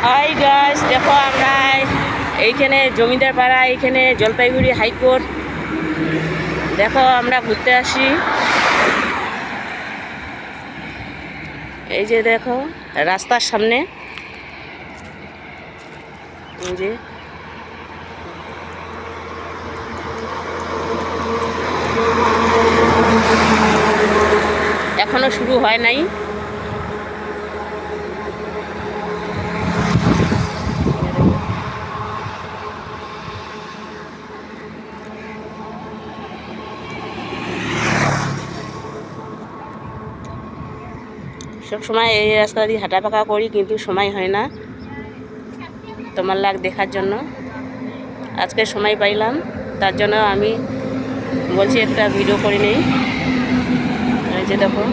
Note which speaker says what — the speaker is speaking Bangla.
Speaker 1: হাই গাইস, দেখো আমরা এইখানে জমিদার পাড়া, এইখানে জলপাইগুড়ি হাইকোর্ট। দেখো আমরা ঘুরতে আসি। এই যে দেখো রাস্তার সামনে, এই যে এখনো শুরু হয় নাই। সব সময় এই রাস্তা দিয়ে হাঁটা পাকা করি, কিন্তু সময় হয় না তোমার লাগ দেখার জন্য। আজকে সময় পাইলাম, তার জন্য আমি বলছি একটা ভিডিও করে নেই। এই যে দেখো